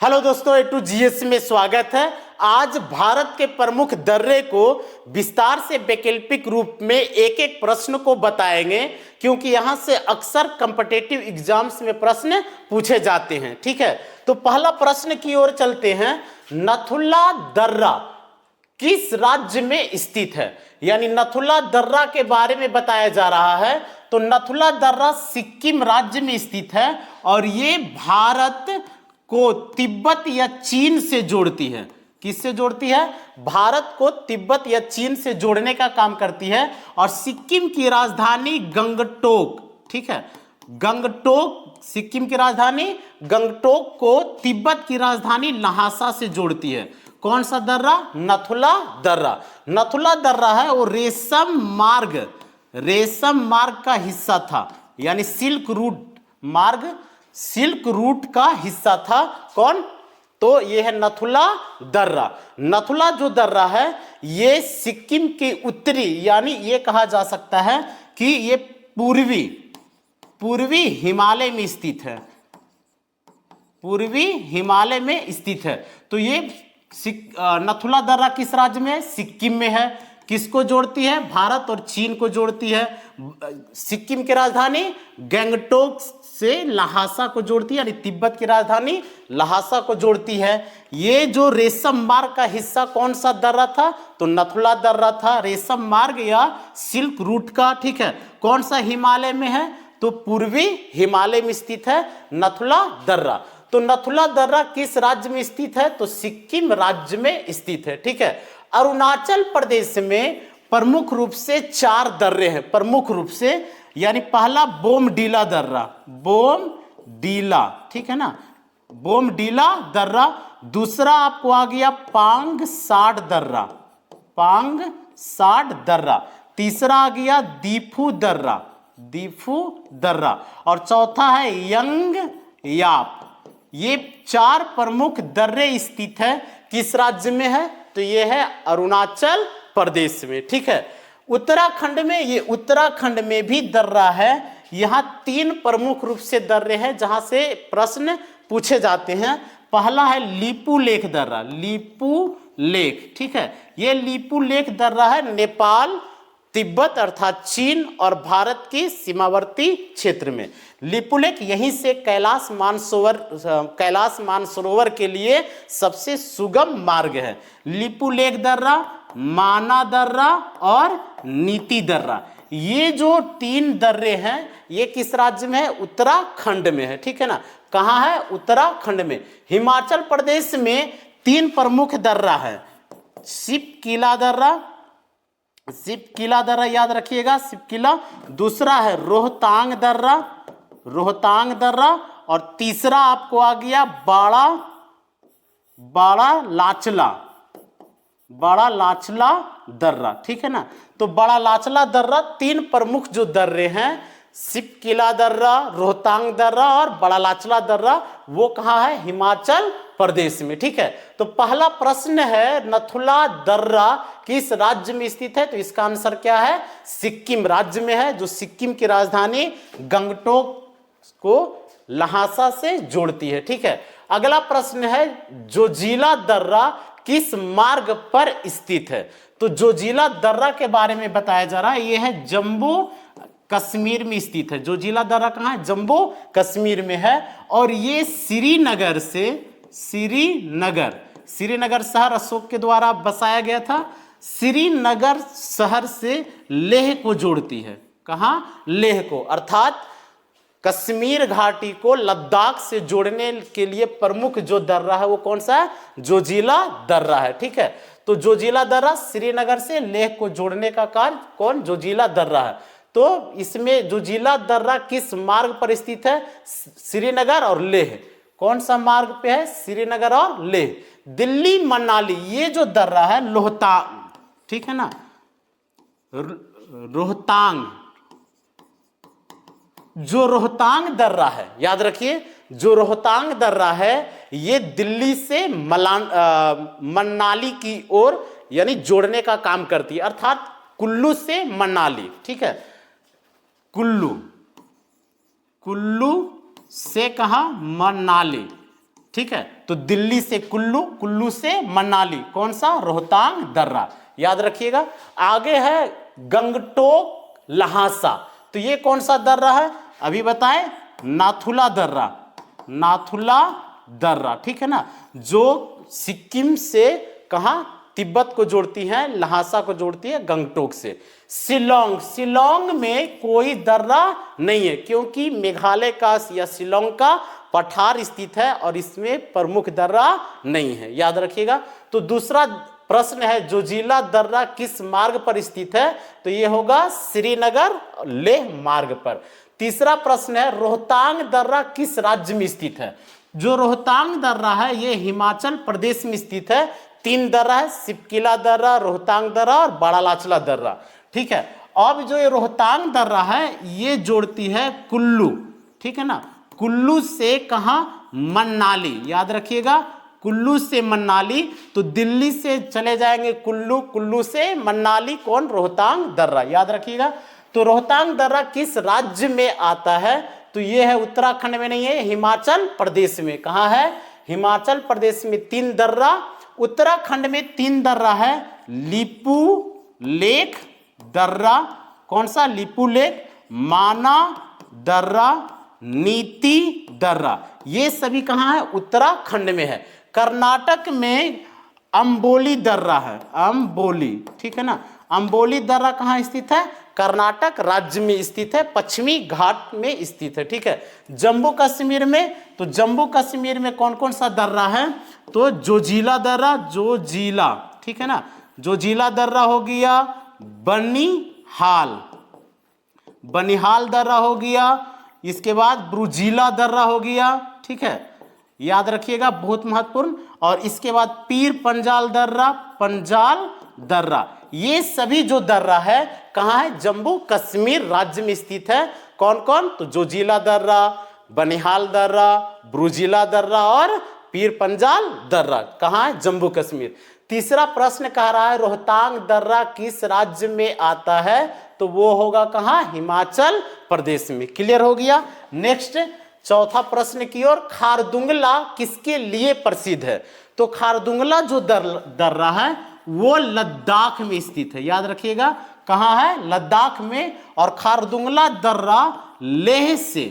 Hello दोस्तों, A to GS में स्वागत है। आज भारत के प्रमुख दर्रे को विस्तार से वैकल्पिक रूप में एक एक प्रश्न को बताएंगे, क्योंकि यहां से अक्सर कॉम्पिटिटिव एग्जाम्स में प्रश्न पूछे जाते हैं। ठीक है, तो पहला प्रश्न की ओर चलते हैं। नथुला दर्रा किस राज्य में स्थित है? यानी नथुला दर्रा के बारे में बताया जा रहा है। तो नथुला दर्रा सिक्किम राज्य में स्थित है और ये भारत को तिब्बत या चीन से जोड़ती है। किससे जोड़ती है? भारत को तिब्बत या चीन से जोड़ने का काम करती है। और सिक्किम की राजधानी गंगटोक, ठीक है, गंगटोक सिक्किम की राजधानी गंगटोक को तिब्बत की राजधानी ल्हासा से जोड़ती है। कौन सा दर्रा? नथुला दर्रा। नथुला दर्रा है वो रेशम मार्ग का हिस्सा था, यानी सिल्क रूट का हिस्सा था। कौन? तो ये है नथुला दर्रा। नथुला जो दर्रा है ये सिक्किम के उत्तरी, यानी ये कहा जा सकता है कि ये पूर्वी हिमालय में स्थित है। पूर्वी हिमालय में स्थित है। तो ये नथुला दर्रा किस राज्य में है? सिक्किम में है। किसको जोड़ती है? भारत और चीन को जोड़ती है। सिक्किम की राजधानी गंगटोक से ल्हासा को जोड़ती है, यानी तिब्बत की राजधानी ल्हासा को जोड़ती है। ये जो रेशम मार्ग का हिस्सा कौन सा दर्रा था? तो नथुला दर्रा था, रेशम मार्ग या सिल्क रूट का। ठीक है, कौन सा हिमालय में है? तो पूर्वी हिमालय में स्थित है नथुला दर्रा। तो नथुला दर्रा किस राज्य में स्थित है? तो सिक्किम राज्य में स्थित है। ठीक है, अरुणाचल प्रदेश में प्रमुख रूप से 4 दर्रे हैं, प्रमुख रूप से। यानी पहला बोमडीला दर्रा, बोमडीला, ठीक है ना, बोमडीला दर्रा। दूसरा आपको आ गया पांगसाड दर्रा। तीसरा आ गया दीफू दर्रा। और चौथा है यंगयाप। ये 4 प्रमुख दर्रे स्थित है। किस राज्य में है? तो ये है अरुणाचल प्रदेश में। ठीक है, उत्तराखंड में भी दर्रा है। यहाँ 3 प्रमुख रूप से दर्रे हैं जहां से प्रश्न पूछे जाते हैं। पहला है लीपू लेख दर्रा, ठीक है, ये लीपू लेख दर्रा है नेपाल, तिब्बत अर्थात चीन और भारत की सीमावर्ती क्षेत्र में। लिपुलेख यहीं से कैलाश मानसरोवर के लिए सबसे सुगम मार्ग है। लिपुलेख दर्रा, माना दर्रा और नीति दर्रा, ये जो 3 दर्रे हैं ये किस राज्य में है? उत्तराखंड में है। ठीक है ना, कहाँ है? उत्तराखंड में। हिमाचल प्रदेश में 3 प्रमुख दर्रा है। शिवकिला दर्रा याद रखिएगा, शिवकिला। दूसरा है रोहतांग दर्रा और तीसरा आपको आ गया बड़ा लाचला दर्रा। ठीक है ना, तो बड़ा लाचला दर्रा 3 प्रमुख जो दर्रे हैं, शिवकिला दर्रा, रोहतांग दर्रा और बड़ा लाचला दर्रा, वो कहाँ है? हिमाचल प्रदेश में। ठीक है, तो पहला प्रश्न है नथुला दर्रा किस राज्य में स्थित है? तो इसका आंसर क्या है? सिक्किम राज्य में है, जो सिक्किम की राजधानी गंगटोक को ल्हासा से जोड़ती है। ठीक है, अगला प्रश्न है जोजिला दर्रा किस मार्ग पर स्थित है? तो जोजिला दर्रा के बारे में बताया जा रहा है। यह है जम्मू कश्मीर में स्थित है। जोजिला दर्रा कहाँ है? जम्मू कश्मीर में है। और ये श्रीनगर शहर अशोक के द्वारा बसाया गया था। श्रीनगर शहर से लेह को जोड़ती है। कहाँ? लेह को, अर्थात कश्मीर घाटी को लद्दाख से जोड़ने के लिए प्रमुख जो दर्रा है वो कौन सा है? जोजिला दर्रा है। ठीक है, तो जोजिला दर्रा श्रीनगर से लेह को जोड़ने का कार्य कौन? जोजिला दर्रा है। तो इसमें जोजिला दर्रा किस मार्ग पर स्थित है? श्रीनगर और लेह। कौन सा मार्ग पे है? श्रीनगर और लेह। दिल्ली मनाली ये जो दर्रा है रोहतांग, ठीक है ना, रोहतांग, जो रोहतांग दर्रा है, याद रखिए, जो रोहतांग दर्रा है ये दिल्ली से मनाली की ओर यानी जोड़ने का काम करती है, अर्थात कुल्लू से मनाली। ठीक है, कुल्लू से कहा? मनाली। ठीक है। तो दिल्ली से कुल्लू, कुल्लू से मनाली, कौन सा? रोहतांग दर्रा, याद रखिएगा। आगे है गंगटोक लहासा, तो ये कौन सा दर्रा है? अभी बताएं, नाथुला दर्रा, नाथुला दर्रा, ठीक है ना, जो सिक्किम से कहां? तिब्बत को जोड़ती है, लहासा को जोड़ती है गंगटोक से। शिलोंग, शिलोंग में कोई दर्रा नहीं है, क्योंकि मेघालय का या शिलोंग का पठार स्थित है और इसमें प्रमुख दर्रा नहीं है, याद रखिएगा। तो दूसरा प्रश्न है, जोजिला दर्रा किस मार्ग पर स्थित है? तो ये होगा श्रीनगर लेह मार्ग पर। तीसरा प्रश्न है, रोहतांग दर्रा किस राज्य में स्थित है? जो रोहतांग दर्रा है ये हिमाचल प्रदेश में स्थित है। 3 दर्रा है, सिपकिला दर्रा, रोहतांग दर्रा और बड़ालाचला दर्रा, ठीक है। अब जो ये रोहतांग दर्रा है ये जोड़ती है कुल्लू, ठीक है ना, कुल्लू से कहां? मनाली, याद रखिएगा, कुल्लू से मनाली। तो दिल्ली से चले जाएंगे कुल्लू, कुल्लू से मनाली, कौन? रोहतांग दर्रा, याद रखिएगा। तो रोहतांग दर्रा किस राज्य में आता है? तो ये है उत्तराखंड में नहीं है, हिमाचल प्रदेश में। कहां है? हिमाचल प्रदेश में 3 दर्रा। उत्तराखंड में 3 दर्रा है, लिपू लेक दर्रा, कौन सा? लिपू लेक, माना दर्रा, नीति दर्रा, ये सभी कहां है? उत्तराखंड में है। कर्नाटक में अंबोली दर्रा है, अंबोली, ठीक है ना, अंबोली दर्रा कहां स्थित है? कर्नाटक राज्य में स्थित है, पश्चिमी घाट में स्थित है, ठीक है। जम्मू कश्मीर में, तो जम्मू कश्मीर में कौन कौन सा दर्रा है? तो जोजिला दर्रा, जोजिला, ठीक है ना, जोजिला दर्रा हो गया, बनिहाल, बनिहाल दर्रा हो गया, इसके बाद ब्रुजीला दर्रा हो गया, ठीक है, याद रखिएगा, बहुत महत्वपूर्ण। और इसके बाद पीर पंजाल दर्रा, पंजाल दर्रा, ये सभी जो दर्रा है कहां है? जम्मू कश्मीर राज्य में स्थित है। कौन कौन? तो जोजिला दर्रा, बनिहाल दर्रा, ब्रुजीला दर्रा और पीर पंजाल दर्रा, कहां है? जम्मू कश्मीर। तीसरा प्रश्न कह रहा है, रोहतांग दर्रा किस राज्य में आता है? तो वो होगा कहां? हिमाचल प्रदेश में। क्लियर हो गया। नेक्स्ट चौथा प्रश्न की ओर, खारदुंगला किसके लिए प्रसिद्ध है? तो खारदुंगला जो दर्रा है वो लद्दाख में स्थित है, याद रखिएगा, कहां है? लद्दाख में। और खारदुंगला दर्रा लेह से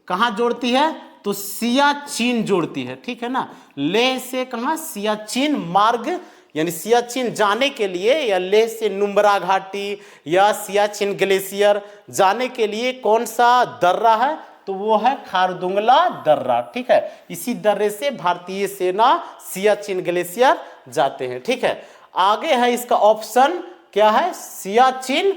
कहां जोड़ती है? तो सियाचिन जोड़ती है, ठीक है ना, लेह से कहां? सियाचिन मार्ग, यानी सियाचिन जाने के लिए, या लेह से नुम्बरा घाटी या सियाचिन ग्लेशियर जाने के लिए कौन सा दर्रा है? तो वो है खारदुंगला दर्रा, ठीक है। इसी दर्रे से भारतीय सेना सियाचिन ग्लेशियर जाते हैं, ठीक है। आगे है इसका ऑप्शन क्या है? सियाचिन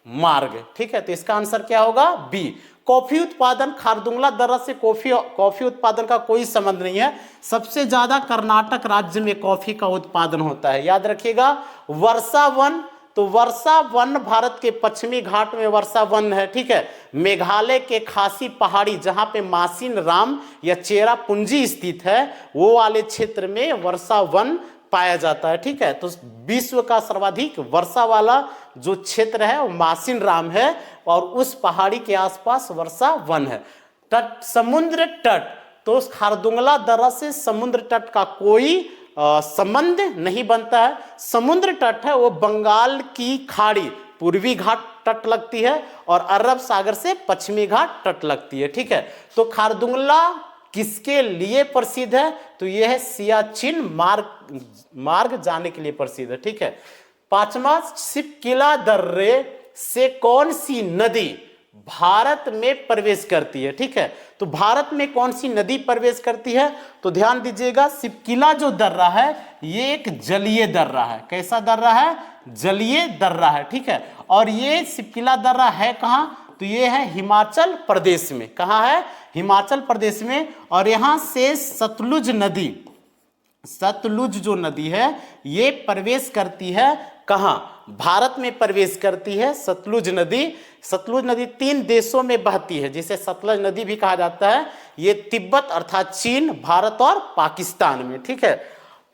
मार्ग, ठीक है। तो इसका आंसर क्या होगा? बी। कॉफी उत्पादन, खारदुंगला दर्रा से कॉफी उत्पादन का कोई संबंध नहीं है। सबसे ज्यादा कर्नाटक राज्य में कॉफी का उत्पादन होता है, याद रखिएगा। वर्षा वन, तो वर्षा वन भारत के पश्चिमी घाट में वर्षा वन है, ठीक है। मेघालय के खासी पहाड़ी जहां पे मासिन राम या चेरापूंजी स्थित है, वो वाले क्षेत्र में वर्षा वन पाया जाता है, ठीक है। तो विश्व का सर्वाधिक वर्षा वाला जो क्षेत्र है वो मासिन राम है और उस पहाड़ी के आसपास वर्षा वन है। तट, समुद्र तट, तो खारदुंगला दर्रा से समुद्र तट का कोई संबंध नहीं बनता है। समुद्र तट है वो बंगाल की खाड़ी पूर्वी घाट तट लगती है और अरब सागर से पश्चिमी घाट तट लगती है, ठीक है। तो खारदुंगला किसके लिए प्रसिद्ध है? तो यह है सियाचिन मार्ग जाने के लिए प्रसिद्ध है, ठीक है। पांचवा, सिपकिला दर्रे से कौन सी नदी भारत में प्रवेश करती है, ठीक है। तो भारत में कौन सी नदी प्रवेश करती है? तो ध्यान दीजिएगा, सिपकिला जो दर्रा है ये एक जलीय दर्रा है। कैसा दर्रा है? जलीय दर्रा है, ठीक है। और ये सिपकिला दर्रा है कहां? तो ये है हिमाचल प्रदेश में। कहां है? हिमाचल प्रदेश में। और यहां से सतलुज नदी, सतलुज जो नदी है ये प्रवेश करती है कहां? भारत में प्रवेश करती है सतलुज नदी। सतलुज नदी 3 देशों में बहती है, जिसे सतलुज नदी भी कहा जाता है। ये तिब्बत अर्थात चीन, भारत और पाकिस्तान में, ठीक है।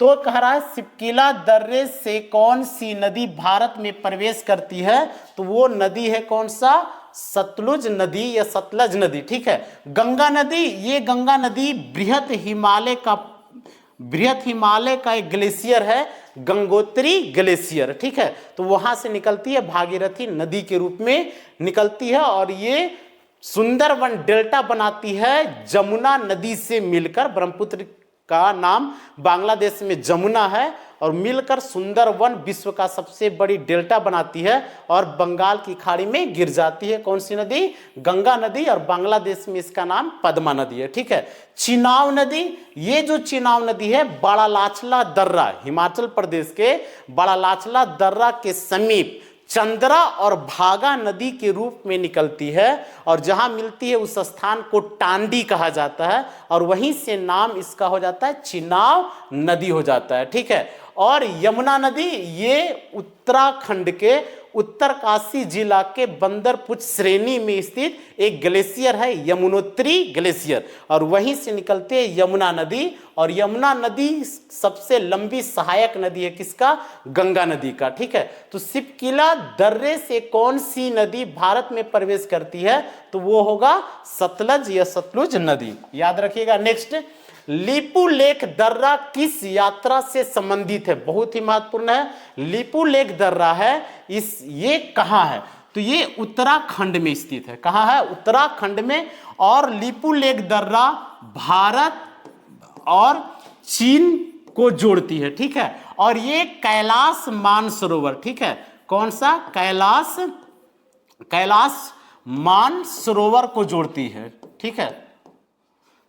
तो कह रहा है सिपकिला दर्रे से कौन सी नदी भारत में प्रवेश करती है? तो वो नदी है कौन सा? सतलुज नदी या सतलज नदी, ठीक है। गंगा नदी, ये गंगा नदी बृहत हिमालय का बृहत हिमालय का एक ग्लेशियर है गंगोत्री ग्लेशियर, ठीक है। तो वहां से निकलती है, भागीरथी नदी के रूप में निकलती है और ये सुंदरवन डेल्टा बनाती है जमुना नदी से मिलकर। ब्रह्मपुत्र का नाम बांग्लादेश में जमुना है और मिलकर सुंदरवन विश्व का सबसे बड़ी डेल्टा बनाती है और बंगाल की खाड़ी में गिर जाती है। कौन सी नदी? गंगा नदी, और बांग्लादेश में इसका नाम पद्मा नदी है, ठीक है। चिनाब नदी, ये जो चिनाब नदी है बड़ा लाचला दर्रा, हिमाचल प्रदेश के बड़ा लाचला दर्रा के समीप चंद्रा और भागा नदी के रूप में निकलती है और जहां मिलती है उस स्थान को टांडी कहा जाता है और वहीं से नाम इसका हो जाता है चिनाब नदी हो जाता है, ठीक है। और यमुना नदी, ये उत्तराखंड के उत्तरकाशी जिला के बंदरपुर श्रेणी में स्थित एक ग्लेशियर है, यमुनोत्री ग्लेशियर, और वहीं से निकलते है यमुना नदी। और यमुना नदी सबसे लंबी सहायक नदी है किसका? गंगा नदी का, ठीक है। तो सिपकिला दर्रे से कौन सी नदी भारत में प्रवेश करती है? तो वो होगा सतलज या सतलुज नदी, याद रखिएगा। नेक्स्ट, लीपू लेक दर्रा किस यात्रा से संबंधित है? बहुत ही महत्वपूर्ण है। लीपू लेक दर्रा है, ये कहाँ है? तो ये उत्तराखंड में स्थित है। कहाँ है? उत्तराखंड में। और लीपू लेक दर्रा भारत और चीन को जोड़ती है, ठीक है। और ये कैलाश मानसरोवर, ठीक है। कौन सा? कैलाश मानसरोवर को जोड़ती है, ठीक है।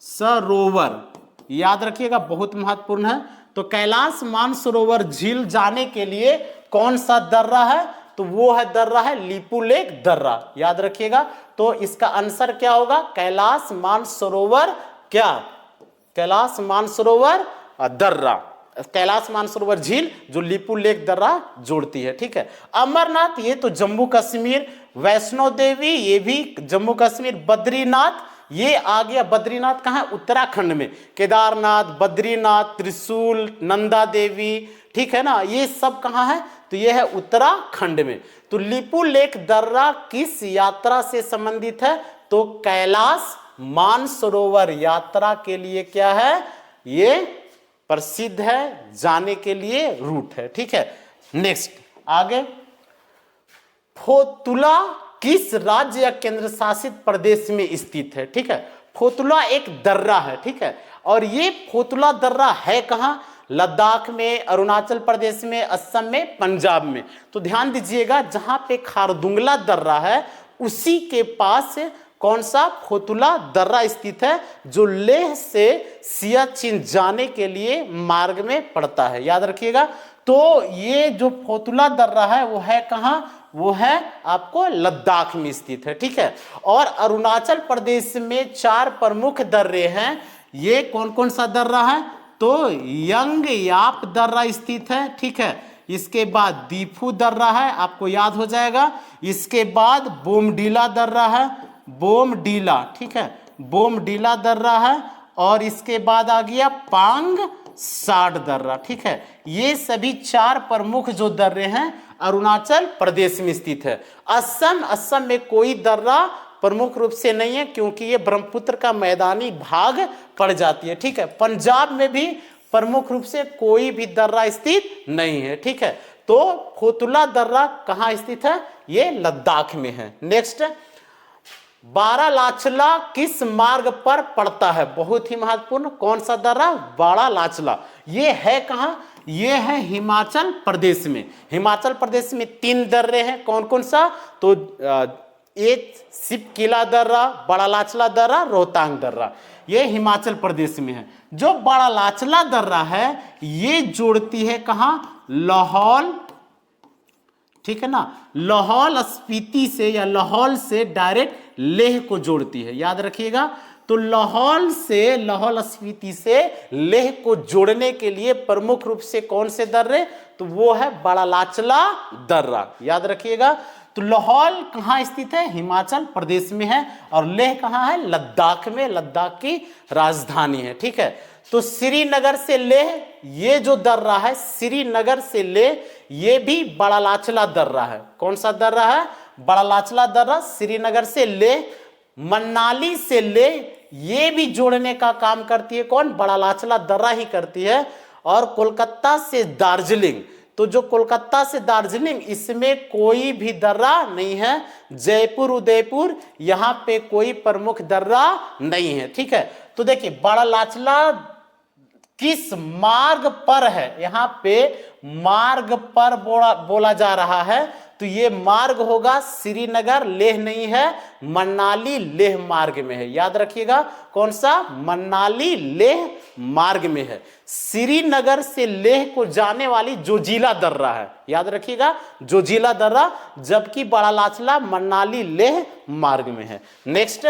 सरोवर याद रखिएगा, बहुत महत्वपूर्ण है। तो कैलाश मानसरोवर झील जाने के लिए कौन सा दर्रा है? तो वो है दर्रा है लीपू लेक दर्रा, याद रखिएगा। तो इसका आंसर क्या होगा? कैलाश मानसरोवर, क्या? कैलाश मानसरोवर दर्रा, कैलाश मानसरोवर झील जो लीपू लेक दर्रा जोड़ती है, ठीक है। अमरनाथ, ये तो जम्मू कश्मीर। वैष्णो देवी, ये भी जम्मू कश्मीर। बद्रीनाथ, ये आ गया, बद्रीनाथ कहाँ है? उत्तराखंड में। केदारनाथ, बद्रीनाथ, त्रिशूल, नंदा देवी, ठीक है ना, ये सब कहाँ है? तो ये है उत्तराखंड में। तो लीपू लेक दर्रा किस यात्रा से संबंधित है? तो कैलाश मानसरोवर यात्रा के लिए क्या है? ये प्रसिद्ध है, जाने के लिए रूट है, ठीक है। नेक्स्ट आगे, फोतुला किस राज्य या केंद्र शासित प्रदेश में स्थित है? ठीक है, फोतुला एक दर्रा है, ठीक है। और ये फोतुला दर्रा है कहाँ? लद्दाख में, अरुणाचल प्रदेश में, असम में, पंजाब में। तो ध्यान दीजिएगा, जहां पे खारदुंगला दर्रा है उसी के पास कौन सा? फोतुला दर्रा स्थित है, जो लेह से सियाचिन जाने के लिए मार्ग में पड़ता है, याद रखिएगा। तो ये जो फोतुला दर्रा है वो है कहाँ? वो है आपको लद्दाख में स्थित है, ठीक है। और अरुणाचल प्रदेश में 4 प्रमुख दर्रे हैं। ये कौन कौन सा दर्रा है? तो यंगयाप दर्रा स्थित है, ठीक है। इसके बाद दीफू दर्रा है, आपको याद हो जाएगा। इसके बाद बोमडीला दर्रा है, बोमडीला, ठीक है, बोमडीला दर्रा है। और इसके बाद आ गया पांग साड दर्रा, ठीक है। ये सभी 4 प्रमुख जो दर्रे हैं अरुणाचल प्रदेश में स्थित है। असम में कोई दर्रा प्रमुख रूप से नहीं है, क्योंकि ये ब्रह्मपुत्र का मैदानी भाग पड़ जाती है, ठीक है। पंजाब में भी प्रमुख रूप से कोई भी दर्रा स्थित नहीं है, ठीक है। तो फोतुला दर्रा कहाँ स्थित है? ये लद्दाख में है। नेक्स्ट, बारालाचला किस मार्ग पर पड़ता है? बहुत ही महत्वपूर्ण। कौन सा दर्रा? बारालाचला। ये है कहाँ? ये है हिमाचल प्रदेश में। हिमाचल प्रदेश में 3 दर्रे हैं, कौन कौन सा? तो एक सिपकिला दर्रा, बारालाचला दर्रा, रोहतांग दर्रा, ये हिमाचल प्रदेश में है। जो बारालाचला दर्रा है ये जोड़ती है कहाँ? लाहौल, ठीक है ना, लाहौल स्पीति से या लाहौल से डायरेक्ट लेह को जोड़ती है, याद रखिएगा। तो लाहौल स्पीति से लेह को जोड़ने के लिए प्रमुख रूप से कौन से दर्रे? तो वो है बारालाचला दर्रा, याद रखिएगा। तो लाहौल कहाँ स्थित है? हिमाचल प्रदेश में है। और लेह कहाँ है? लद्दाख में, लद्दाख की राजधानी है, ठीक है। तो श्रीनगर से लेह, ये जो दर्रा है श्रीनगर से लेह, ये भी बारालाचला दर्रा है। कौन सा दर्रा है? बारालाचला दर्रा, श्रीनगर से लेह। मनाली से लेह ये भी जोड़ने का काम करती है कौन? बड़ा लाचला दर्रा ही करती है। और कोलकाता से दार्जिलिंग, तो जो कोलकाता से दार्जिलिंग इसमें कोई भी दर्रा नहीं है। जयपुर उदयपुर यहाँ पे कोई प्रमुख दर्रा नहीं है, ठीक है। तो देखिए बड़ा लाचला किस मार्ग पर है, यहाँ पे मार्ग पर बोला जा रहा है, तो ये मार्ग होगा श्रीनगर लेह नहीं है, मनाली लेह मार्ग में है। याद रखिएगा कौन सा? मनाली लेह मार्ग में है। श्रीनगर से लेह को जाने वाली जोजिला दर्रा है, याद रखिएगा जोजिला दर्रा, जबकि बड़ा लाचला मनाली लेह मार्ग में है। नेक्स्ट,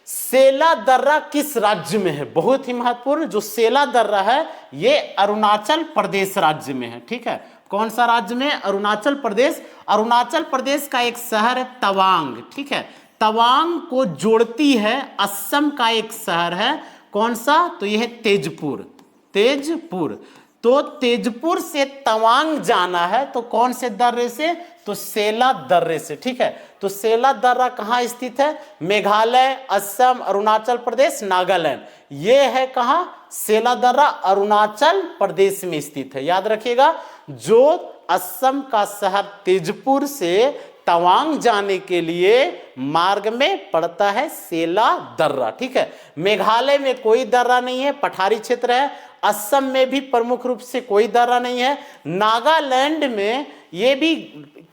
सेला दर्रा किस राज्य में है? बहुत ही महत्वपूर्ण, जो सेला दर्रा है ये अरुणाचल प्रदेश राज्य में है, ठीक है। कौन सा राज्य में? अरुणाचल प्रदेश। अरुणाचल प्रदेश का एक शहर है तवांग, ठीक है। तवांग को जोड़ती है असम का एक शहर है, कौन सा? तो यह है तेजपुर। तेजपुर, तो तेजपुर से तवांग जाना है, तो कौन से दर्रे से? तो सेला दर्रे से, ठीक है। तो सेला दर्रा कहाँ स्थित है? मेघालय, असम, अरुणाचल प्रदेश, नागालैंड, ये है कहाँ? सेला दर्रा अरुणाचल प्रदेश में स्थित है। याद रखिएगा, जो असम का शहर तेजपुर से तवांग जाने के लिए मार्ग में पड़ता है सेला दर्रा, ठीक है। मेघालय में कोई दर्रा नहीं है, पठारी क्षेत्र है। असम में भी प्रमुख रूप से कोई दर्रा नहीं है। नागालैंड में ये भी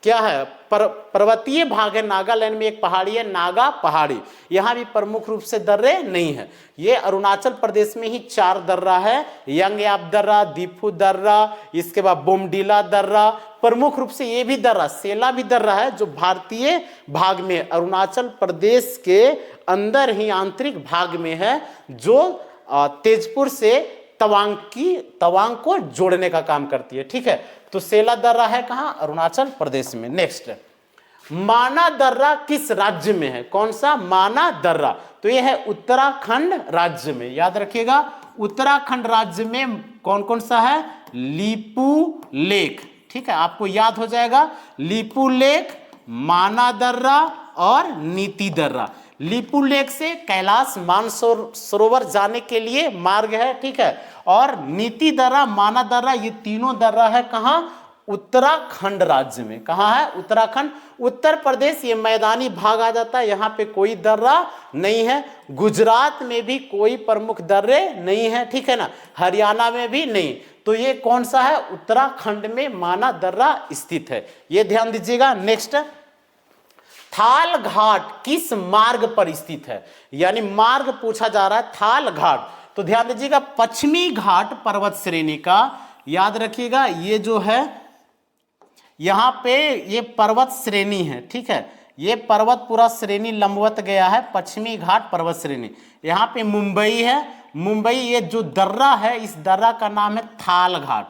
क्या है? पर्वतीय भाग है। नागालैंड में एक पहाड़ी है नागा पहाड़ी, यहाँ भी प्रमुख रूप से दर्रे नहीं है। ये अरुणाचल प्रदेश में ही 4 दर्रा है, यंगयाप दर्रा, दीफू दर्रा, इसके बाद बोमडीला दर्रा। प्रमुख रूप से ये भी दर्रा, सेला भी दर्रा है, जो भारतीय भाग में अरुणाचल प्रदेश के अंदर ही आंतरिक भाग में है, जो तेजपुर से तवांग को जोड़ने का काम करती है, ठीक है। तो सेला दर्रा है कहाँ? अरुणाचल प्रदेश में। नेक्स्ट, माना दर्रा किस राज्य में है? कौन सा? माना दर्रा, तो यह है उत्तराखंड राज्य में। याद रखिएगा उत्तराखंड राज्य में कौन कौन सा है? लीपू लेक, ठीक है, आपको याद हो जाएगा। लीपू लेक, माना दर्रा और नीति दर्रा। लीपू लेक से कैलाश मानसरोवर जाने के लिए मार्ग है, ठीक है। और नीति दर्रा, माना दर्रा, ये तीनों दर्रा है कहाँ? उत्तराखंड राज्य में। कहाँ है? उत्तराखंड। उत्तर प्रदेश ये मैदानी भाग आ जाता है, यहाँ पे कोई दर्रा नहीं है। गुजरात में भी कोई प्रमुख दर्रे नहीं है, ठीक है ना। हरियाणा में भी नहीं। तो ये कौन सा है? उत्तराखंड में माना दर्रा स्थित है, ये ध्यान दीजिएगा। नेक्स्ट, थाल घाट किस मार्ग पर स्थित है? यानी मार्ग पूछा जा रहा है, थाल घाट। तो ध्यान दीजिएगा पश्चिमी घाट पर्वत श्रेणी का, याद रखिएगा ये जो है यहाँ पे ये पर्वत श्रेणी है, ठीक है। ये पर्वत पूरा श्रेणी लंबवत गया है, पश्चिमी घाट पर्वत श्रेणी। यहाँ पे मुंबई है, मुंबई ये जो दर्रा है इस दर्रा का नाम है थाल घाट।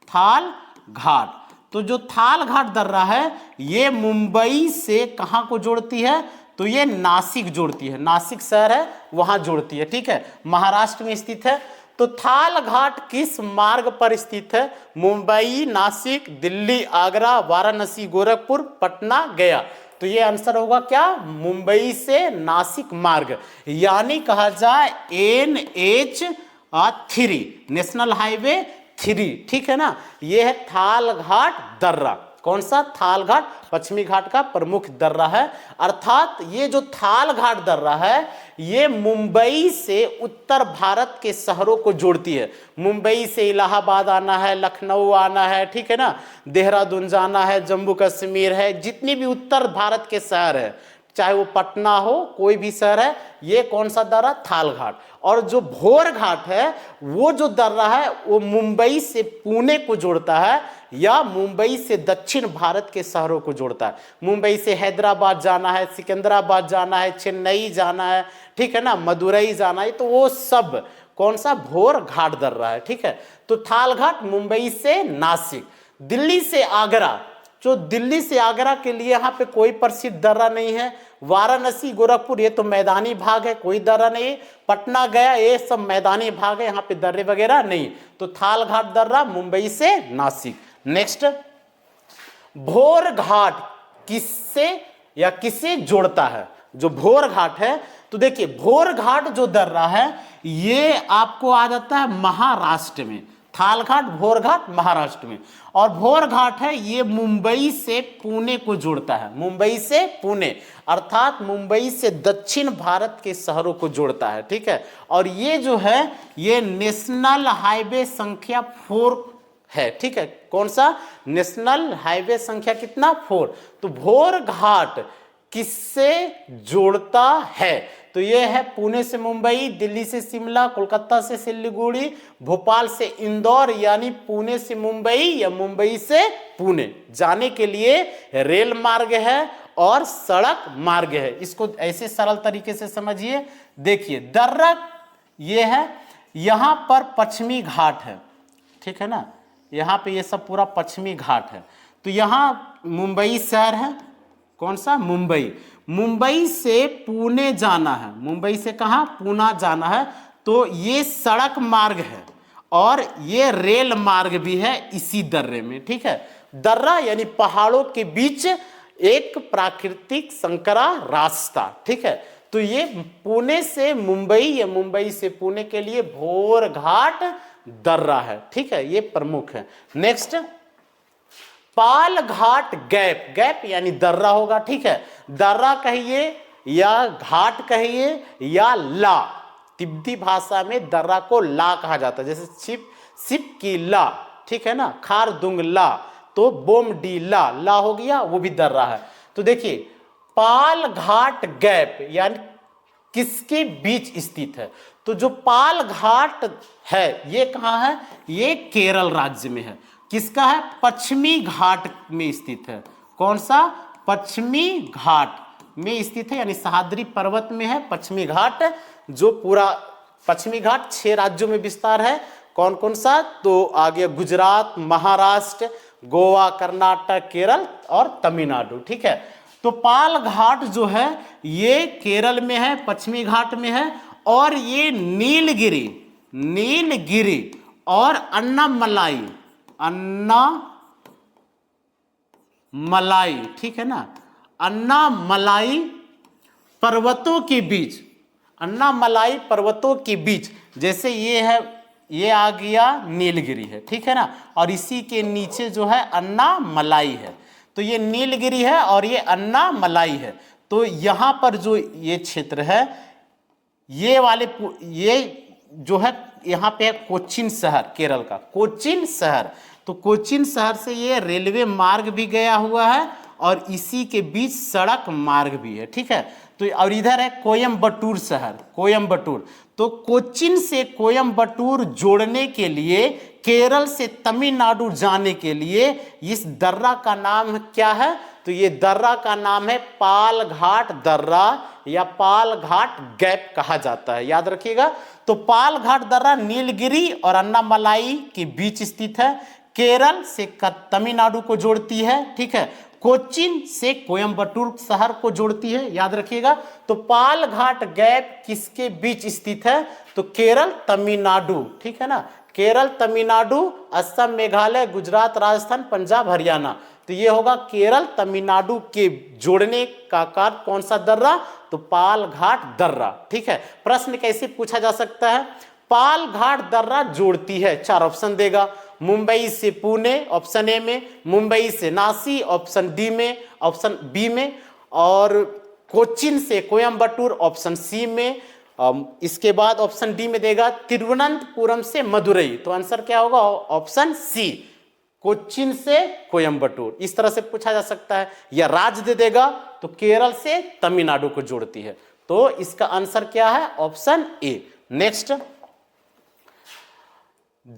थाल घाट, तो जो थाल घाट दर्रा है ये मुंबई से कहाँ को जोड़ती है? तो ये नासिक जोड़ती है, नासिक शहर है वहां जोड़ती है, ठीक है, महाराष्ट्र में स्थित है। तो थाल घाट किस मार्ग पर स्थित है? मुंबई, नासिक, दिल्ली, आगरा, वाराणसी, गोरखपुर, पटना, गया। तो ये आंसर होगा क्या? मुंबई से नासिक मार्ग, यानी कहा जाए NH3, नेशनल हाईवे 3, ठीक है ना। ये है थाल घाट दर्रा। कौन सा? थाल घाट, पश्चिमी घाट का प्रमुख दर्रा है। अर्थात ये जो थाल घाट दर्रा है ये मुंबई से उत्तर भारत के शहरों को जोड़ती है। मुंबई से इलाहाबाद आना है, लखनऊ आना है, ठीक है ना, देहरादून जाना है, जम्मू कश्मीर है, जितनी भी उत्तर भारत के शहर है, चाहे वो पटना हो, कोई भी शहर है, ये कौन सा दर्रा? थाल घाट। और जो भोर घाट है वो जो दर्रा है वो मुंबई से पुणे को जोड़ता है या मुंबई से दक्षिण भारत के शहरों को जोड़ता है। मुंबई से हैदराबाद जाना है, सिकंदराबाद जाना है, चेन्नई जाना है, ठीक है ना, मदुरई जाना है, तो वो सब कौन सा? भोर घाट दर्रा है, ठीक है। तो थाल घाट मुंबई से नासिक। दिल्ली से आगरा, जो दिल्ली से आगरा के लिए यहाँ पे कोई प्रसिद्ध दर्रा नहीं है। वाराणसी, गोरखपुर ये तो मैदानी भाग है, कोई दर्रा नहीं। पटना, गया ये सब मैदानी भाग है, यहाँ पे दर्रे वगैरह नहीं। तो थाल घाट दर्रा मुंबई से नासिक। नेक्स्ट, भोर घाट किससे या किसे जोड़ता है? जो भोर घाट है तो देखिए भोर घाट जो दर्रा है ये आपको आ जाता है महाराष्ट्र में, थाल घाट भोर घाट महाराष्ट्र में। और भोर घाट है ये मुंबई से पुणे को जोड़ता है, मुंबई से पुणे अर्थात मुंबई से दक्षिण भारत के शहरों को जोड़ता है, ठीक है। और ये जो है ये नेशनल हाईवे संख्या 4 है, ठीक है। कौन सा? नेशनल हाईवे संख्या कितना? 4। तो भोर घाट किससे जोड़ता है? तो ये है पुणे से मुंबई, दिल्ली से शिमला, कोलकाता से सिलीगुड़ी, भोपाल से इंदौर, यानी पुणे से मुंबई या मुंबई से पुणे जाने के लिए रेल मार्ग है और सड़क मार्ग है। इसको ऐसे सरल तरीके से समझिए। देखिए दर्रा ये है, यहां पर पश्चिमी घाट है, ठीक है ना, यहां पे ये सब पूरा पश्चिमी घाट है। तो यहां मुंबई शहर है, कौन सा? मुंबई। मुंबई से पुणे जाना है, मुंबई से कहां? पुणे जाना है। तो ये सड़क मार्ग है और ये रेल मार्ग भी है इसी दर्रे में, ठीक है। दर्रा यानी पहाड़ों के बीच एक प्राकृतिक संकरा रास्ता, ठीक है। तो ये पुणे से मुंबई या मुंबई से पुणे के लिए भोर घाट दर्रा है, ठीक है, ये प्रमुख है। नेक्स्ट पाल घाट गैप, गैप यानी दर्रा होगा, ठीक है। दर्रा कहिए या घाट कहिए या ला, तिब्बती भाषा में दर्रा को ला कहा जाता है, जैसे सिप की ला, ठीक है ना, खारदुंग ला, तो बोम डी ला, ला हो गया, वो भी दर्रा है। तो देखिए पाल घाट गैप यानी किसके बीच स्थित है? तो जो पाल घाट है ये कहाँ है? ये केरल राज्य में है। किसका है? पश्चिमी घाट में स्थित है। कौन सा? पश्चिमी घाट में स्थित है, यानी सह्याद्री पर्वत में है पश्चिमी घाट। जो पूरा पश्चिमी घाट 6 राज्यों में विस्तार है। कौन कौन सा? तो आ गया गुजरात, महाराष्ट्र, गोवा, कर्नाटक, केरल और तमिलनाडु, ठीक है। तो पाल घाट जो है ये केरल में है, पश्चिमी घाट में है। और ये नीलगिरी, नीलगिरी और अन्नामलाई, अन्नामलाई, ठीक है ना, अन्नामलाई पर्वतों के बीच, अन्नामलाई पर्वतों के बीच, जैसे ये है, ये आ गया नीलगिरी है, ठीक है ना, और इसी के नीचे जो है अन्नामलाई है। तो ये नीलगिरी है और ये अन्नामलाई है। तो यहां पर जो ये क्षेत्र है, ये वाले, ये जो है यहाँ पे है कोचीन शहर, केरल का कोचीन शहर। तो कोचीन शहर से ये रेलवे मार्ग भी गया हुआ है और इसी के बीच सड़क मार्ग भी है, ठीक है। तो और इधर है कोयम्बटूर शहर, कोयम्बटूर। तो कोचीन से कोयम्बटूर जोड़ने के लिए, केरल से तमिलनाडु जाने के लिए इस दर्रा का नाम क्या है? तो ये दर्रा का नाम है पाल घाट दर्रा या पाल घाट गैप कहा जाता है, याद रखिएगा। तो पाल घाट दर्रा नीलगिरी और अन्नामलाई के बीच स्थित है, केरल से तमिलनाडु को जोड़ती है, ठीक है। कोचीन से कोयम्बटूर शहर को जोड़ती है, याद रखिएगा। तो पाल घाट गैप किसके बीच स्थित है? तो केरल तमिलनाडु, ठीक है ना, केरल तमिलनाडु, असम, मेघालय, गुजरात, राजस्थान, पंजाब, हरियाणा। तो ये होगा केरल तमिलनाडु के जोड़ने का कार्य कौन सा दर्रा? तो पाल घाट दर्रा, ठीक है। प्रश्न कैसे पूछा जा सकता है? पाल घाट दर्रा जोड़ती है, 4 ऑप्शन देगा। मुंबई से पुणे ऑप्शन ए में, मुंबई से नासी ऑप्शन डी में, ऑप्शन बी में, और कोचीन से कोयम्बटूर ऑप्शन सी में। इसके बाद ऑप्शन डी में देगा तिरुवनंतपुरम से मदुरई। तो आंसर क्या होगा? ऑप्शन सी, कोचीन से कोयम्बटूर। इस तरह से पूछा जा सकता है। या राज्य दे देगा तो केरल से तमिलनाडु को जोड़ती है। तो इसका आंसर क्या है? Option A. नेक्स्ट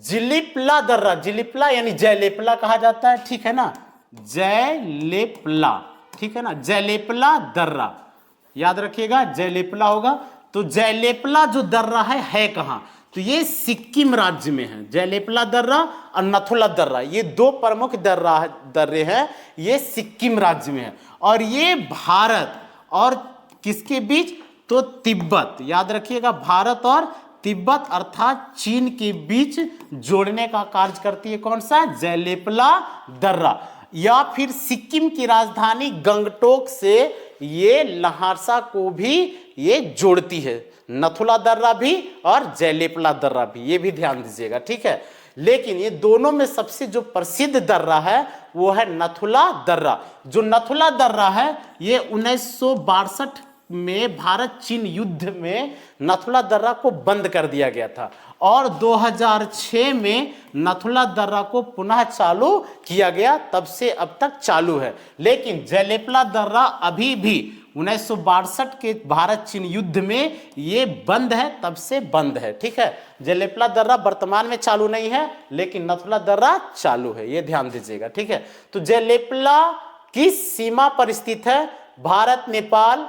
जिलिपला दर्रा, जिलिपला यानी जयलेपला कहा जाता है, ठीक है ना, जयलेपला, ठीक है ना, जयलेपला दर्रा, याद रखिएगा जयलेपला होगा। तो जयलेपला जो दर्रा है कहां? तो ये सिक्किम राज्य में है। जयलेपला दर्रा और नथुला दर्रा, ये 2 प्रमुख दर्रे हैं, ये सिक्किम राज्य में है। और ये भारत और किसके बीच? तो तिब्बत, याद रखिएगा, भारत और तिब्बत अर्थात चीन के बीच जोड़ने का कार्य करती है। कौन सा? जयलेपला दर्रा। या फिर सिक्किम की राजधानी गंगटोक से ये लहासा को भी ये जोड़ती है, नथुला दर्रा भी और जयलेपला दर्रा भी, ये भी ध्यान दीजिएगा, ठीक है। लेकिन ये दोनों में सबसे जो प्रसिद्ध दर्रा है वो है नथुला दर्रा। जो नथुला दर्रा है ये 1962 में भारत चीन युद्ध में नथुला दर्रा को बंद कर दिया गया था और 2006 में नथुला दर्रा को पुनः चालू किया गया, तब से अब तक चालू है। लेकिन जयलेपला दर्रा अभी भी 1962 के भारत चीन युद्ध में ये बंद है, तब से बंद है, ठीक है। जयलेपला दर्रा वर्तमान में चालू नहीं है, लेकिन नथुला दर्रा चालू है, ये ध्यान दीजिएगा, ठीक है। तो जयलेपला किस सीमा पर स्थित है? भारत नेपाल,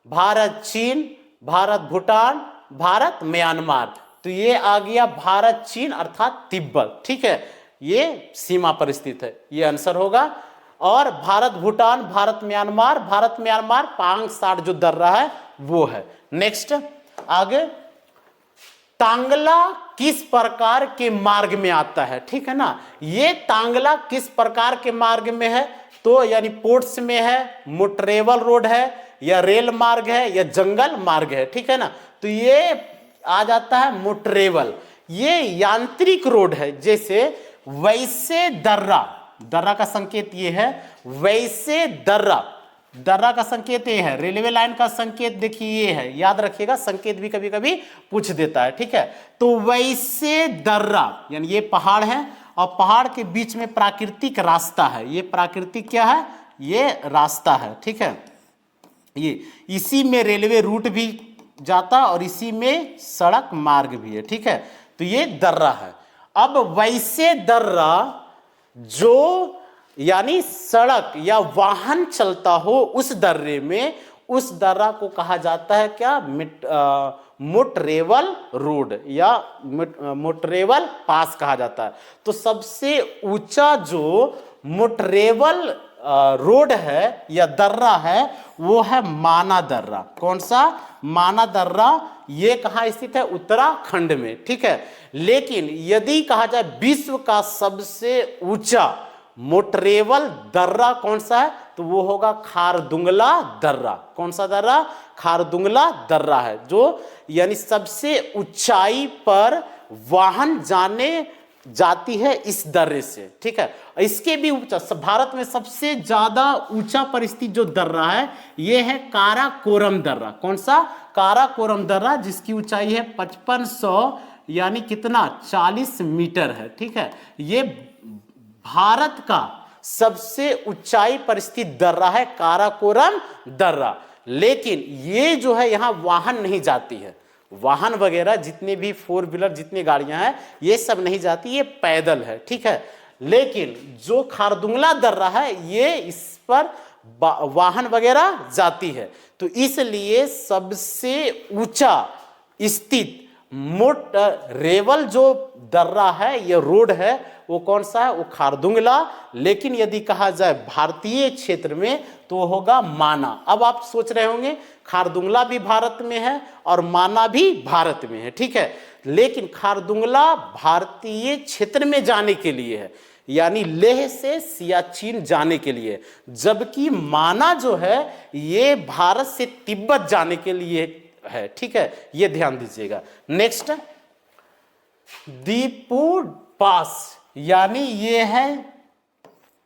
भारत चीन, भारत भूटान, भारत म्यांमार। तो ये आ गया भारत चीन अर्थात तिब्बत, ठीक है, ये सीमा पर स्थित है, ये आंसर होगा। और भारत भूटान, भारत म्यांमार पांग साठ जो दर्रा है वो है। नेक्स्ट आगे, तांगला किस प्रकार के मार्ग में आता है? ठीक है ना, ये तांगला किस प्रकार के मार्ग में है? तो यानी पोर्ट्स में है, मोटरेवल रोड है, या रेल मार्ग है, या जंगल मार्ग है, ठीक है ना। तो ये आ जाता है मोटरेवल, ये यांत्रिक रोड है। जैसे वैसे दर्रा, दर्रा का संकेत ये है, वैसे दर्रा, दर्रा का संकेत ये है, रेलवे लाइन का संकेत देखिए ये है, याद रखिएगा, संकेत भी कभी कभी पूछ देता है, ठीक है। तो वैसे दर्रा यानी ये पहाड़ है और पहाड़ के बीच में प्राकृतिक रास्ता है, ये प्राकृतिक क्या है? ये रास्ता है, ठीक है। ये इसी में रेलवे रूट भी जाता और इसी में सड़क मार्ग भी है, ठीक है। तो ये दर्रा है। अब वैसे दर्रा जो यानी सड़क या वाहन चलता हो उस दर्रे में, उस दर्रा को कहा जाता है क्या? मोटरेवल रोड या मोटरेवल पास कहा जाता है। तो सबसे ऊंचा जो मोटरेवल रोड है या दर्रा है वो है माना दर्रा। कौन सा? माना दर्रा। ये कहाँ स्थित है? उत्तराखंड में, ठीक है। लेकिन यदि कहा जाए विश्व का सबसे ऊंचा मोटरेवल दर्रा कौन सा है, तो वो होगा खारदुंगला दर्रा। कौन सा दर्रा? खारदुंगला दर्रा है, जो यानी सबसे ऊंचाई पर वाहन जाती है इस दर्रे से, ठीक है। इसके भी ऊंचा, भारत में सबसे ज्यादा ऊंचा पर स्थित जो दर्रा है ये है काराकोरम दर्रा। कौन सा? काराकोरम दर्रा, जिसकी ऊंचाई है 5500 यानी कितना? 40 मीटर है, ठीक है। ये भारत का सबसे ऊंचाई पर स्थित दर्रा है काराकोरम दर्रा। लेकिन ये जो है यहाँ वाहन नहीं जाती है, वाहन वगैरह जितने भी 4 व्हीलर जितनी गाड़ियां हैं ये सब नहीं जाती, ये पैदल है, ठीक है। लेकिन जो खारदुंगला दर्रा है ये इस पर वाहन वगैरह जाती है। तो इसलिए सबसे ऊंचा स्थित मोटरेवल जो दर्रा है, ये रोड है, वो कौन सा है? वो खारदुंगला। लेकिन यदि कहा जाए भारतीय क्षेत्र में तो होगा माना। अब आप सोच रहे होंगे खारदुंगला भी भारत में है और माना भी भारत में है, ठीक है। लेकिन खारदुंगला भारतीय क्षेत्र में जाने के लिए है, यानी लेह से सियाचिन जाने के लिए, जबकि माना जो है ये भारत से तिब्बत जाने के लिए है, ठीक है। ये ध्यान दीजिएगा। नेक्स्ट, दीपू पास, यानी ये है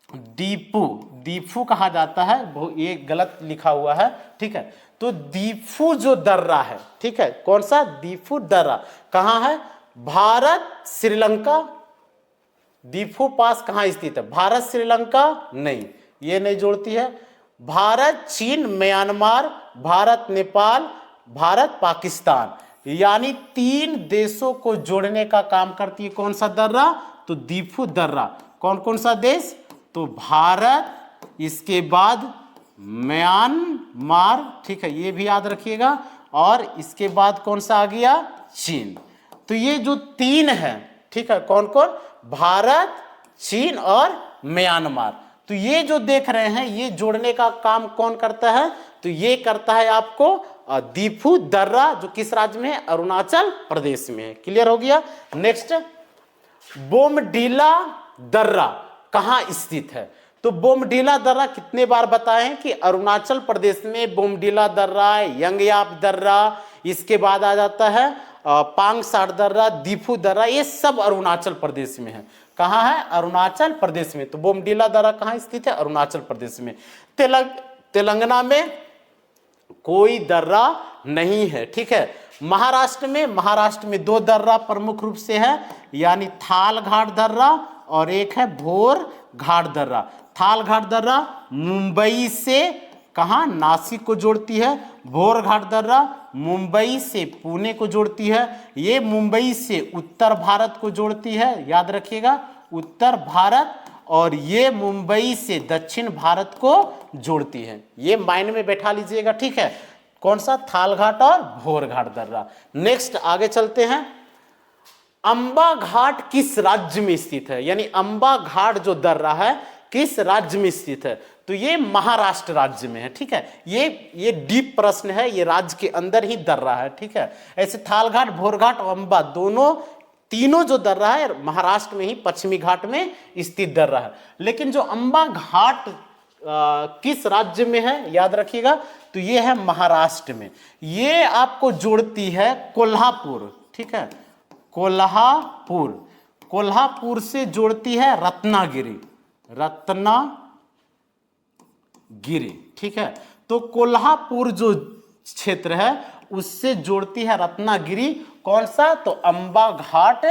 दीफू कहा जाता है, ये गलत लिखा हुआ है, ठीक है। तो दीफू जो दर्रा है, ठीक है, कौन सा? दीफू दर्रा कहाँ है? भारत श्रीलंका। दीफू पास कहाँ स्थित है? भारत श्रीलंका नहीं, ये नहीं जोड़ती है। भारत चीन म्यांमार, भारत नेपाल, भारत पाकिस्तान, यानी 3 देशों को जोड़ने का काम करती है कौन सा दर्रा? तो दीफू दर्रा। कौन कौन सा देश? तो भारत, इसके बाद म्यांमार, ठीक है, ये भी याद रखिएगा, और इसके बाद कौन सा आ गया? चीन। तो ये जो 3 है, ठीक है, कौन कौन? भारत, चीन और म्यांमार। तो ये जो देख रहे हैं ये जोड़ने का काम कौन करता है? तो ये करता है आपको दीफू दर्रा, जो किस राज्य में है? अरुणाचल प्रदेश में है। क्लियर हो गया। नेक्स्ट, बोमडीला दर्रा कहाँ स्थित है? तो बोमडीला दर्रा कितने बार बताए हैं कि अरुणाचल प्रदेश में बोमडीला दर्रा, यंगयाप दर्रा, इसके बाद आ जाता है पांगसार दर्रा, दीफू दर्रा, ये सब अरुणाचल प्रदेश में है। कहाँ है? अरुणाचल प्रदेश में। तो बोमडीला दर्रा कहाँ स्थित है? अरुणाचल प्रदेश में। तेलंगाना में कोई दर्रा नहीं है, ठीक है। महाराष्ट्र में 2 दर्रा प्रमुख रूप से है, यानी थाल घाट दर्रा और एक है भोर घाट दर्रा। थाल घाट दर्रा मुंबई से कहाँ? नासिक को जोड़ती है। भोर घाट दर्रा मुंबई से पुणे को जोड़ती है। ये मुंबई से उत्तर भारत को जोड़ती है, याद रखिएगा, उत्तर भारत। और ये मुंबई से दक्षिण भारत को जोड़ती है। ये माइंड में बैठा लीजिएगा, ठीक है। कौन सा? थाल घाट और भोर घाट दर्रा। नेक्स्ट आगे चलते हैं। अंबा घाट किस राज्य में स्थित है? यानी अंबा घाट जो दर्रा है किस राज्य में स्थित है? तो ये महाराष्ट्र राज्य में है, ठीक है। ये डीप प्रश्न है, ये राज्य के अंदर ही दर्रा है, ठीक है। ऐसे थाल घाट, भोर घाट और अंबा तीनों जो दर्रा है महाराष्ट्र में ही पश्चिमी घाट में स्थित दर्रा है। लेकिन जो अंबा घाट किस राज्य में है याद रखिएगा, तो ये है महाराष्ट्र में। ये आपको जोड़ती है कोल्हापुर, ठीक है, कोल्हापुर से जोड़ती है रत्नागिरी, ठीक है। तो कोल्हापुर जो क्षेत्र है उससे जोड़ती है रत्नागिरी। कौन सा? तो अंबा घाट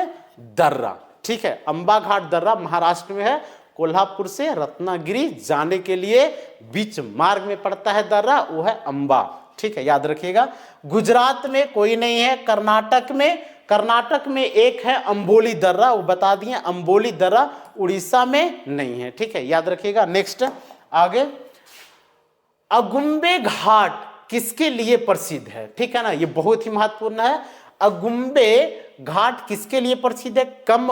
दर्रा, ठीक है। अंबा घाट दर्रा महाराष्ट्र में है। कोल्हापुर से रत्नागिरी जाने के लिए बीच मार्ग में पड़ता है दर्रा, वो है अंबा, ठीक है, याद रखिएगा। गुजरात में कोई नहीं है। कर्नाटक में एक है अंबोली दर्रा, वो बता दिए, अंबोली दर्रा। उड़ीसा में नहीं है, ठीक है, याद रखिएगा। नेक्स्ट आगे, अगुम्बे घाट किसके लिए प्रसिद्ध है? ठीक है ना, ये बहुत ही महत्वपूर्ण है। अगुम्बे घाट किसके लिए प्रसिद्ध है? कम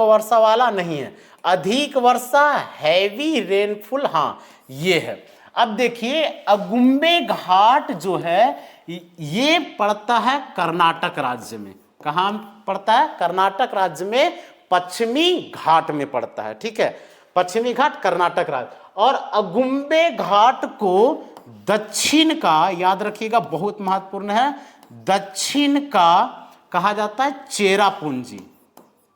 वर्षा वाला नहीं है, अधिक वर्षा, हैवी रेनफुल, हाँ ये है। अब देखिए अगुम्बे घाट जो है ये पड़ता है कर्नाटक राज्य में। कहाँ पड़ता है? कर्नाटक राज्य में पश्चिमी घाट में पड़ता है, ठीक है, पश्चिमी घाट कर्नाटक राज्य। और अगुम्बे घाट को दक्षिण का, याद रखिएगा बहुत महत्वपूर्ण है, दक्षिण का कहा जाता है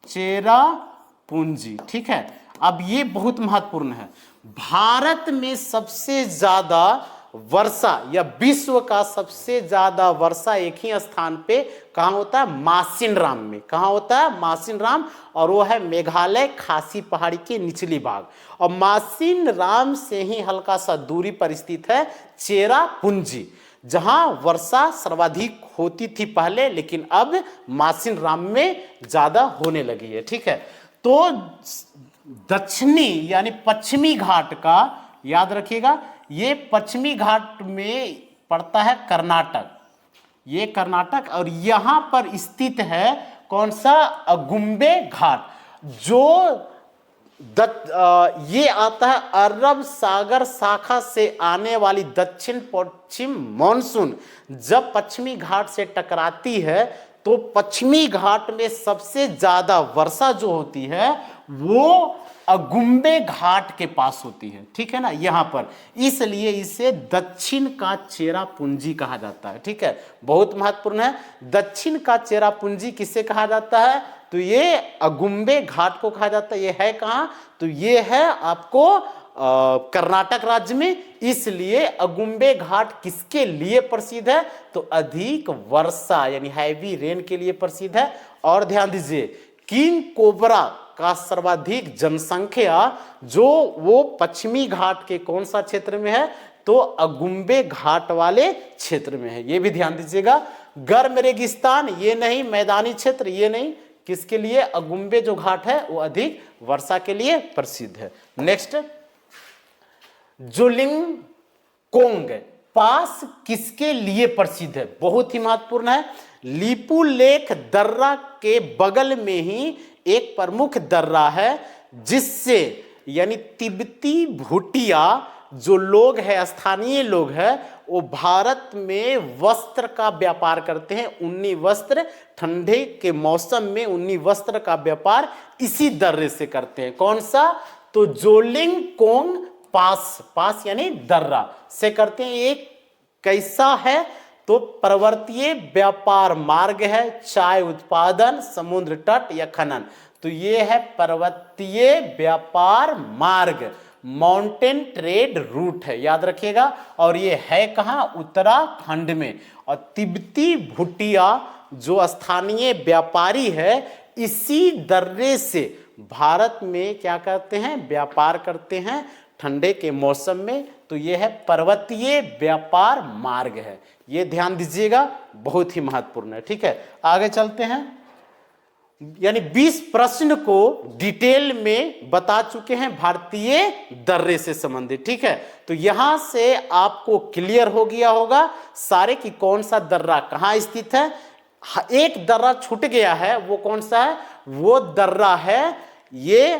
चेरापूंजी, ठीक है। अब ये बहुत महत्वपूर्ण है। भारत में सबसे ज्यादा वर्षा या विश्व का सबसे ज्यादा वर्षा एक ही स्थान पे कहाँ होता है? मासिनराम में। कहाँ होता है? मासिनराम, और वो है मेघालय खासी पहाड़ी के निचली भाग। और मासिनराम से ही हल्का सा दूरी पर स्थित है चेरापूंजी, जहां वर्षा सर्वाधिक होती थी पहले, लेकिन अब मासिनराम में ज्यादा होने लगी है, ठीक है। तो दक्षिणी यानी पश्चिमी घाट का, याद रखिएगा, ये पश्चिमी घाट में पड़ता है कर्नाटक, ये कर्नाटक। और यहां पर स्थित है कौन सा? अगुम्बे घाट, जो ये आता है अरब सागर शाखा से आने वाली दक्षिण पश्चिम मॉनसून जब पश्चिमी घाट से टकराती है तो पश्चिमी घाट में सबसे ज्यादा वर्षा जो होती है वो अगुम्बे घाट के पास होती है, ठीक है ना, यहां पर। इसलिए इसे दक्षिण का चेरापूंजी कहा जाता है, ठीक है, बहुत महत्वपूर्ण है। दक्षिण का चेरापूंजी किसे कहा जाता है? तो ये अगुम्बे घाट को कहा जाता है। ये है कहां? तो ये है आपको कर्नाटक राज्य में। इसलिए अगुम्बे घाट किसके लिए प्रसिद्ध है? तो अधिक वर्षा यानी हैवी रेन के लिए प्रसिद्ध है। और ध्यान दीजिए, किंग कोबरा का सर्वाधिक जनसंख्या जो वो पश्चिमी घाट के कौन सा क्षेत्र में है? तो अगुम्बे घाट वाले क्षेत्र में है, ये भी ध्यान दीजिएगा। गर्म रेगिस्तान ये नहीं, मैदानी क्षेत्र ये नहीं, किसके लिए? अगुम्बे जो घाट है वो अधिक वर्षा के लिए प्रसिद्ध है। नेक्स्ट, जोलिंगकोंग पास किसके लिए प्रसिद्ध है? बहुत ही महत्वपूर्ण है। लीपू लेक दर्रा के बगल में ही एक प्रमुख दर्रा है जिससे यानी तिब्बती भूटिया जो लोग हैं, स्थानीय लोग हैं, वो भारत में वस्त्र का व्यापार करते हैं। ऊनी वस्त्र, ठंडे के मौसम में ऊनी वस्त्र का व्यापार इसी दर्रे से करते हैं। कौन सा? तो जोलिंग कोंग पास, पास यानी दर्रा से करते हैं। ये कैसा है? तो पर्वतीय व्यापार मार्ग है, चाय उत्पादन, समुद्र तट या खनन। तो ये है पर्वतीय व्यापार मार्ग, माउंटेन ट्रेड रूट है, याद रखिएगा। और ये है कहाँ? उत्तराखंड में। और तिब्बती भूटिया जो स्थानीय व्यापारी है, इसी दर्रे से भारत में क्या करते हैं? व्यापार करते हैं ठंडे के मौसम में। तो ये है पर्वतीय व्यापार मार्ग है, ये ध्यान दीजिएगा, बहुत ही महत्वपूर्ण है। ठीक है, आगे चलते हैं। यानी 20 प्रश्न को डिटेल में बता चुके हैं भारतीय दर्रे से संबंधित। ठीक है, तो यहां से आपको क्लियर हो गया होगा सारे कि कौन सा दर्रा कहां स्थित है। एक दर्रा छूट गया है, वो कौन सा है? वो दर्रा है ये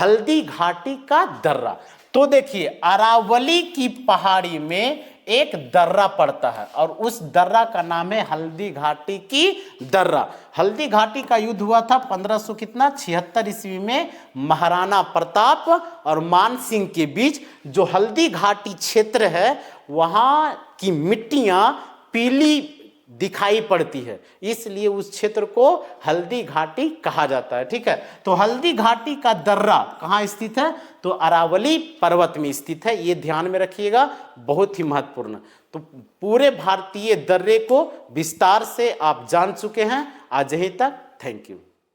हल्दी घाटी का दर्रा। तो देखिए, अरावली की पहाड़ी में एक दर्रा पड़ता है और उस दर्रा का नाम है हल्दी घाटी की दर्रा। हल्दी घाटी का युद्ध हुआ था 1576 ईस्वी में महाराणा प्रताप और मान सिंह के बीच। जो हल्दी घाटी क्षेत्र है वहां की मिट्टियां पीली दिखाई पड़ती है, इसलिए उस क्षेत्र को हल्दी घाटी कहा जाता है। ठीक है, तो हल्दी घाटी का दर्रा कहाँ स्थित है? तो अरावली पर्वत में स्थित है, ये ध्यान में रखिएगा, बहुत ही महत्वपूर्ण। तो पूरे भारतीय दर्रे को विस्तार से आप जान चुके हैं। आज यहीं तक, थैंक यू।